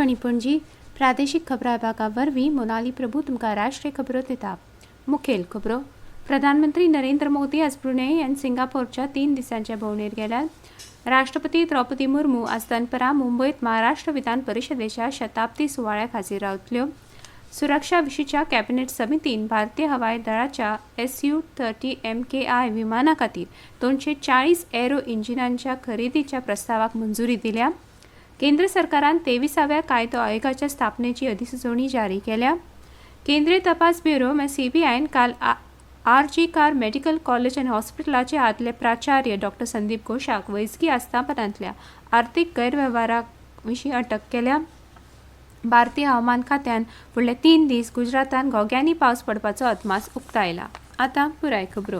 आकाशवाणी पणजी प्रादेशीक खबरां विभागा वरवीं मोनाली प्रभू तुमकां राष्ट्रीय खबरो दिता। मुखेल खबरो। प्रधानमंत्री नरेंद्र मोदी आज ब्रुनेई आनी सिंगापोरच्या 3 दिसांच्या भोंवडेर गेल्यात। राष्ट्रपती द्रौपदी मुर्मू आज दनपारां मुंबयत महाराष्ट्र विधान परिशदेच्या शताब्दी सुवाळ्याक हाजीर रावतल्यो। सुरक्षा विशींच्या कॅबिनेट समितीन भारतीय हवाई दळाच्या Su-30 MKI विमाना खातीर 240 एरो इंजिनांच्या खरेदीच्या प्रस्तावाक मंजुरी दिल्या। केंद्र सरकारान 23व्या कायदो आयोगाच्या स्थापनेची अधिसुचोवणी जारी केल्या। केंद्रीय तपास ब्युरो CBIन काल RG कार मेडिकल कॉलेज आनी हॉस्पिटलाचे आदले प्राचार्य डॉ. संदीप घोषाक वैजकी आस्थापनांतल्या आर्थीक गैरवेव्हारा विशीं अटक केल्या। भारतीय हवामान खात्यान फुडले 3 दीस गुजरातान घोग्यांनी पावस पडपाचो अदमास उक्तायला। आतां पुराय खबरो।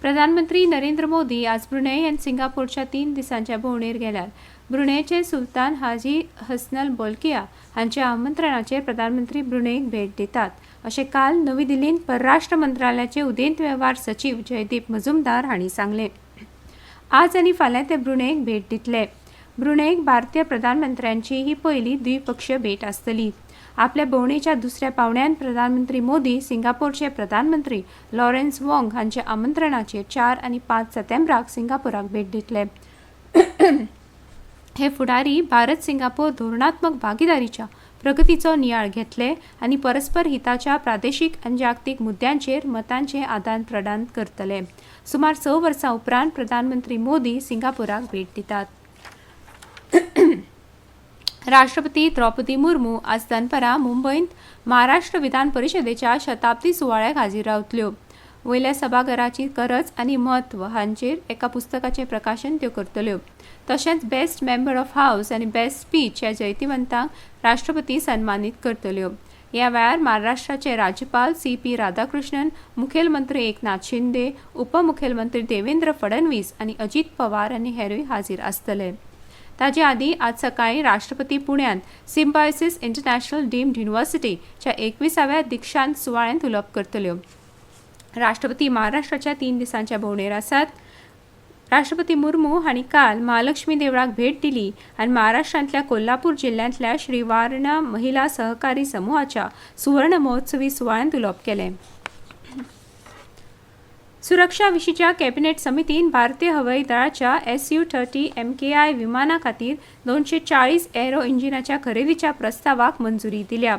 प्रधानमंत्री नरेंद्र मोदी आज ब्रुनेई आनी सिंगापोरच्या 3 दिसांच्या भोंवडेर गेल्यात। ब्रुनेईचे सुलतान हाजी हसनल बोल्किया हांच्या आमंत्रणाचेर प्रधानमंत्री ब्रुनेईक भेट दितात, अशें काल नवी दिल्लींत परराष्ट्र मंत्रालयाचे उदेंत वेव्हार सचिव जयदीप मजुमदार हांणी सांगलें। आज आनी फाल्यां ते ब्रुनेईक भेट दितले। ब्रुनेईक भारतीय प्रधानमंत्र्यांची ही पयली द्विपक्षीय भेट आसतली। आपल्या भोंवडेच्या दुसऱ्या पावण्यान प्रधानमंत्री मोदी सिंगापोरचे प्रधानमंत्री लॉरेन्स वॉंग हांच्या आमंत्रणाचेर 4 आनी 5 सप्टेंबराक सिंगापोराक भेट दितले। हे फुडारी भारत सिंगापोर धोरणात्मक भागीदारीच्या प्रगतीचो नियाळ घेतले आनी परस्पर हिताच्या प्रादेशीक आनी जागतीक मुद्द्यांचेर मतांचे आदान प्रदान करतले। सुमार 6 वर्सां उपरांत प्रधानमंत्री मोदी सिंगापोराक भेट दितात। राष्ट्रपती द्रौपदी मुर्मू आज दनपारां मुंबयत महाराष्ट्र विधान परिशदेच्या शताब्दी सुवाळ्याक हाजीर रावतल्यो। वयल्या सभाघराची गरज आनी म्हत्व हांचेर एका पुस्तकाचें प्रकाशन त्यो करतल्यो। तशेंच बेस्ट मेंबर ऑफ हाऊस आनी बेस्ट स्पीच ह्या जैतिवंतांक राष्ट्रपती सन्मानीत करतल्यो। ह्या वेळार महाराष्ट्राचे राज्यपाल CP राधाकृष्णन, मुखेलमंत्री एकनाथ शिंदे, उपमुखेलमंत्री देवेंद्र फडणवीस आनी अजित पवार आनी हेरूय हाजीर आसतले। ताचे आदीं आज सकाळीं राष्ट्रपती पुण्यांत सिम्बायोसिस इंटरनॅशनल डीम्ड युनिव्हर्सिटीच्या 21व्या दीक्षांत सुवाळ्यांत उलोवप करतल्यो। राष्ट्रपती महाराष्ट्राच्या 3 दिसांच्या भोंवडेर आसात। राष्ट्रपती मुर्मू हांणी काल महालक्ष्मी देवळाक भेट दिली आनी महाराष्ट्रांतल्या कोल्हापूर जिल्ल्यांतल्या श्री वारणा महिला सहकारी समूहाच्या सुवर्ण महोत्सवी सुवाळ्यांत उलोवप केलें। सुरक्षा विशींच्या कॅबिनेट समितीन भारतीय हवाई दळाच्या Su-30 MKI विमाना खातीर 240 एरो इंजिनाच्या खरेदीच्या प्रस्तावाक मंजुरी दिल्या।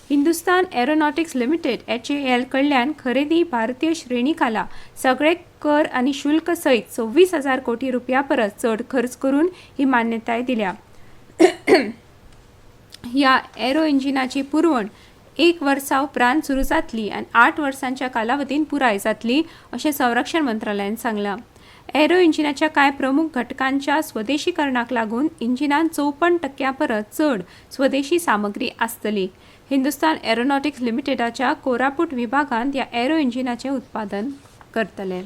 हिंदुस्तान एरोनॉटिक्स लिमिटेड HAL कडल्यान खरेदी भारतीय श्रेणी खाला सगळे कर आनी शुल्क सयत 26,000 कोटी रुपया परस चड खर्च करून ही मान्यताय दिल्या। ह्या एरो इंजिनाची पुरवण 1 वर्सा उपरांत सुरू जातली आनी 8 वर्सांच्या कालावधीन पुराय जातली, अशें संरक्षण मंत्रालयान सांगलां। एरो इंजिनाच्या कांय प्रमुख घटकांच्या स्वदेशीकरणाक लागून इंजिनान 54% परस चड स्वदेशी सामग्री आसतली। हिंदुस्तान एरोनॉटिक्स लिमिटेडाच्या कोरापूट विभागांत ह्या एरो इंजिनाचें उत्पादन करतले।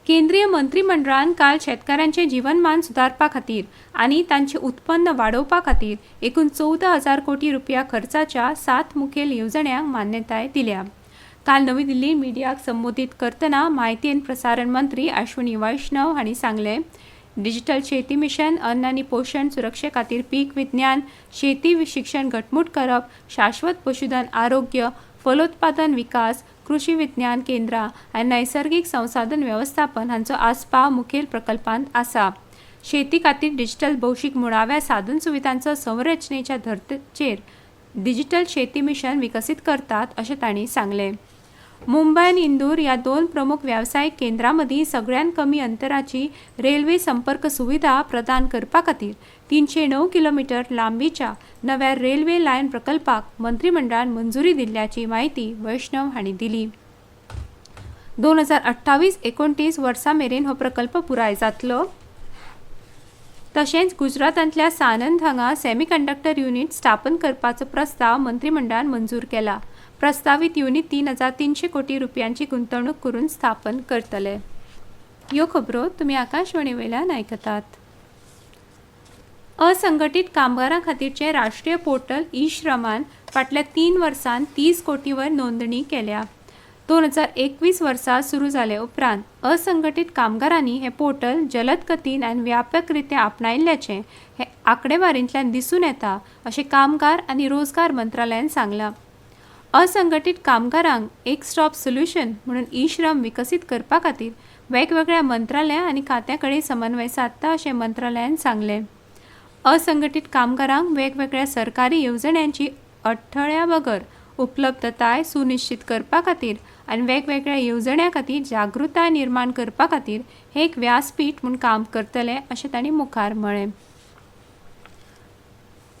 केंद्रीय मंत्रिमंडळान काल शेतकारांचें जीवनमान सुदारपा खातीर आनी तांचें उत्पन्न वाडोवपा खातीर एकूण 14,000 कोटी रुपया खर्चाच्या 7 मुखेल येवजण्यांक मान्यताय दिल्या। काल नवी दिल्ली मिडियाक संबोधीत करतना म्हायती आनी प्रसारण मंत्री अश्विनी वैष्णव हांणी सांगलें, डिजिटल शेती मिशन, अन्न आनी पोशण सुरक्षे खातीर पीक विज्ञान, शेती शिक्षण घटमूट करप, शाश्वत पशुधन आरोग्य, फलोत्पादन विकास, कृषी विज्ञान केंद्रां आनी नैसर्गिक संसाधन वेवस्थापन हांचो आस्पाव मुखेल प्रकल्पांत आसा। शेती खातीर डिजिटल भौशीक मुळाव्या साधन सुविधांचो संरचनेच्या धर्तेचेर डिजिटल शेती मिशन विकसीत करतात, अशें तांणी सांगलें। मुंबय आनी इंदूर ह्या 2 प्रमुख वेवसायीक केंद्रां मदीं सगळ्यांत कमी अंतराची रेल्वे संपर्क सुविधा प्रदान करपा खातीर 309 किलोमीटर लांबीच्या नव्या रेल्वे लायन प्रकल्पाक मंत्रिमंडळान मंजुरी दिल्ल्याची म्हायती वैष्णव हांणी दिली। 2028-29 वर्सां मेरेन हो प्रकल्प पुराय जातलो। तशेंच गुजरातांतल्या सानंद हांगा सेमीकंडक्टर युनिट स्थापन करपाचो प्रस्ताव मंत्रिमंडळान मंजूर केला। प्रस्तावित युनिट 3,300 कोटी रुपयांची गुंतवणूक करून स्थापन करतले। ह्यो खबरो तुमी आकाशवाणी वयल्यान आयकतात। असंघटीत कामगारां खातीरचे राष्ट्रीय पोर्टल ई-श्रमान फाटल्या 3 वर्सांत 30 कोटींवर नोंदणी केल्या। 2021 वर्सा सुरू जाले उपरांत असंघटीत कामगारांनी हे पोर्टल जलद गतीन आनी व्यापक रित्या आपणायिल्ल्याचें हे आंकडेवारींतल्यान दिसून येता अशें कामगार आनी रोजगार मंत्रालयान सांगलां. असंघटीत कामगारांक एक स्टॉप सोल्युशन म्हणून ई-श्रम विकसीत करपा खातीर वेगवेगळ्या मंत्रालयां आनी खात्यां कडेन समन्वय साधता अशें मंत्रालयान सांगलें. असंघटीत कामगारांक वेगवेगळ्या सरकारी येवजण्यांची अडथळ्या बगर उपलब्धताय सुनिश्चित करपा खातीर आनी वेगवेगळ्या येवजण्यां खातीर जागृताय निर्माण करपा खातीर हे एक व्यासपीठ म्हूण काम करतले अशें तांणी मुखार म्हळें.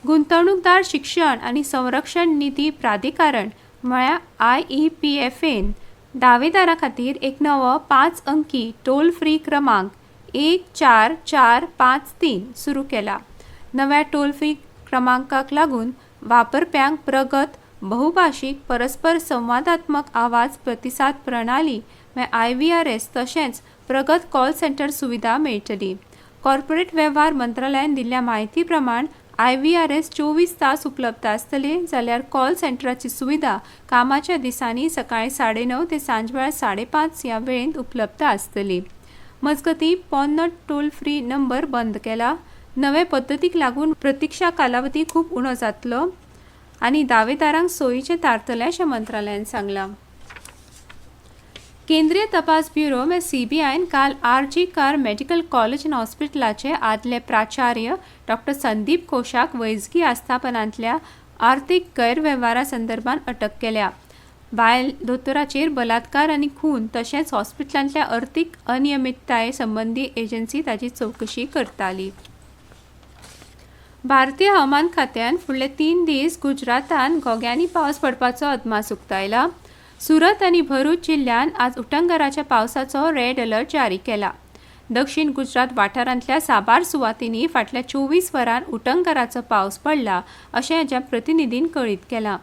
गुंतवणूकदार शिक्षण आनी संरक्षण निधी प्राधिकरण म्हळ्यार IEPFन दावेदारां खातीर एक नवो 5 अंकी टोल फ्री क्रमांक 14453 सुरू केला. नव्या टोल फ्री क्रमांकाक लागून वापरप्यांक प्रगत बहुभाशीक परस्पर संवादात्मक आवाज प्रतिसाद प्रणाली IVRS तशेंच प्रगत कॉल सेंटर सुविधा मेळटली. कॉर्पोरेट वेव्हार मंत्रालयान दिल्ल्या म्हायती प्रमाण IVRS 24 तास उपलब्ध आसतले जाल्यार कॉल सेंटराची सुविधा कामाच्या दिसांनी सकाळी 9:30 ते सांजवेळा 5:30 ह्या वेळेंत उपलब्ध आसतली. मजगतीं पोन्नो टोल फ्री नंबर बंद केला. नवे पद्दतीक लागून प्रतीक्षा कालावधी खूब उणो जातलो आनी दावेदारांक सोयीचें थारतलें अशें मंत्रालयान सांगलां. केंद्रीय तपास ब्युरो CBIन काल RG कार मेडिकल कॉलेज आनी हॉस्पिटलाचे आदले प्राचार्य डॉ. संदीप घोषाक वैजकी आस्थापनांतल्या आर्थीक गैरवेव्हारा संदर्भात अटक केल्या. बायल दोतोराचेर बलात्कार आनी खून तशेंच हॉस्पिटलांतल्या अर्थीक अनियमितताये संबंदी एजन्सी ताची चवकशी करताली. भारतीय हवामान खात्यान फुडले 3 दीस गुजरातांत घोग्यांनी पावस पडपाचो अदमास उक्तायला. सुरत आनी भरूच जिल्ह्यात आज उटंगराच्या पावसाचो रेड अलर्ट जारी केला. दक्षिण गुजरात वाठारांतल्या साबार सुवातींनी फाटल्या 24 वरांत उटंगराचो पावस पडला अशें हाच्या प्रतिनिधीन कळीत केलां.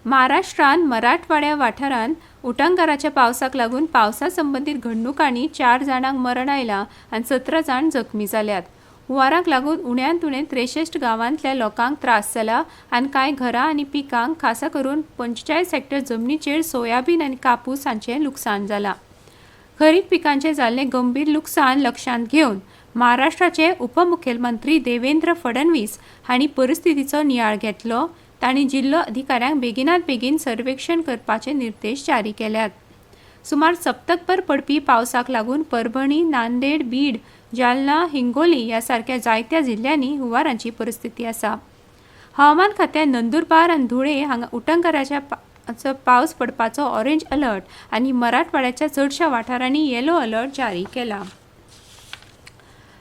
महाराष्ट्रांत मराठवाड्या वाठारांत उटंगराच्या पावसाक लागून पावसा संबंदीत घडणुकांनी 4 जाणांक मरण आयलां आनी 17 जाण जखमी जाल्यात. हुंवाराक लागून उण्यांत उणें 63 गांवांतल्या लोकांक त्रास जाला आनी कांय घरां आनी पिकांक खासा करून 45 हेक्टर जमनीचेर सोयाबीन आनी कापूस हांचें लुकसाण जालां. खरीप पिकांचें जाल्लें गंभीर लुकसाण लक्षांत घेवन महाराष्ट्राचे उपमुखेलमंत्री देवेंद्र फडणवीस हांणी परिस्थितीचो नियाळ घेतलो. तांणी जिल्लो अधिकाऱ्यांक बेगिनात बेगीन सर्वेक्षण करपाचे निर्देश जारी केल्यात. सुमार सप्तकभर पडपी पावसाक लागून परभणी, नांदेड, बीड, जालना, हिंगोली ह्या सारक्या जायत्या जिल्ह्यांनी हुंवाराची परिस्थिती आसा. हवामान खात्यान नंदुरबार आनी धुळे हांगा उटंगराच्या पावस पडपाचो ऑरेंज अलर्ट आनी मराठवाड्याच्या चडशा वाठारांनी येलो अलर्ट जारी केला.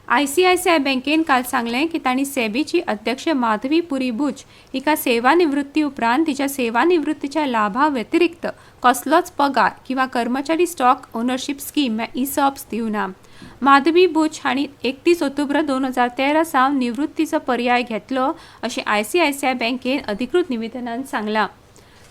ICICI बँकेन काल सांगलें की तांणी सेबीची अध्यक्ष माधवी पुरी बुच हिका सेवानिवृत्ती उपरांत तिच्या सेवानिवृत्तीच्या लाभा व्यतिरिक्त कसलोच पगार किंवा कर्मचारी स्टॉक ओनरशिप स्कीम ESOPs दिवना. माधवी बुच हांणी 31 ऑक्टोबर 2013 सावन निवृत्तीचो पर्याय घेतलो अशें ICICI बँकेन अधिकृत निवेदनांत सांगलां.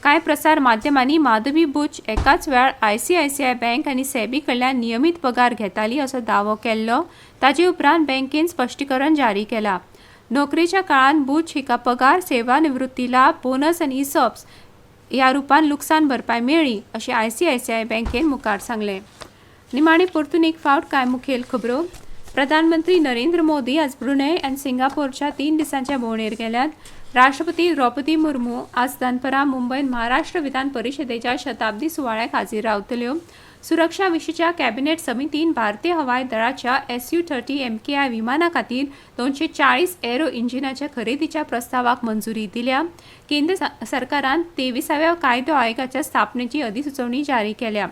कांय प्रसार माध्यमांनी माधवी बुच एकाच वेळार ICICI बँक आनी सेबी कडल्यान नियमीत पगार घेताली असो दावो केल्लो. ताचे उपरांत बँकेन स्पश्टीकरण जारी केलां. नोकरेच्या काळांत बुच हिका पगार, सेवानिवृत्ती लाभ, बोनस आनी ESOPs ह्या रुपान लुकसाण भरपाय मेळ्ळी अशें ICICI बँकेन मुखार सांगलें. निमाणे परतून एक फावट कांय मुखेल खबरो. प्रधानमंत्री नरेंद्र मोदी आज ब्रुनेय आनी सिंगापोरच्या 3 दिसांच्या भोंवडेर गेल्यात. राष्ट्रपती द्रौपदी मुर्मू आज दनपरां मुंबयत महाराष्ट्र विधान परिशदेच्या शताब्दी सुवाळ्याक हाजीर रावतल्यो. सुरक्षा विशींच्या कॅबिनेट समितीन भारतीय हवाई दळाच्या Su-30 MKI विमाना खातीर 240 एरो इंजिनाच्या खरेदीच्या प्रस्तावाक मंजुरी दिल्या. केंद्र सरकारान 23व्या कायदो आयोगाच्या स्थापनेची अधिसुचोवणी जारी केल्या.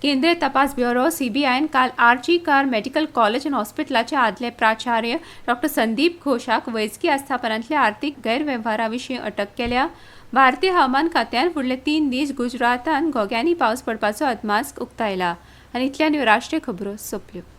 केंद्रीय तपास ब्युरो CBIन काल RG कार मेडिकल कॉलेज आनी हॉस्पिटलाचे आदले प्राचार्य डॉ. संदीप घोषाक वैजकी आस्थापनांतल्या आर्थीक गैरवेव्हारा विशीं अटक केल्या. भारतीय हवामान खात्यान फुडले 3 दीस गुजरातांत घोग्यांनी पावस पडपाचो अदमास उक्तायला. आनी इतल्यान ह्यो राष्ट्रीय खबरो सोंपल्यो.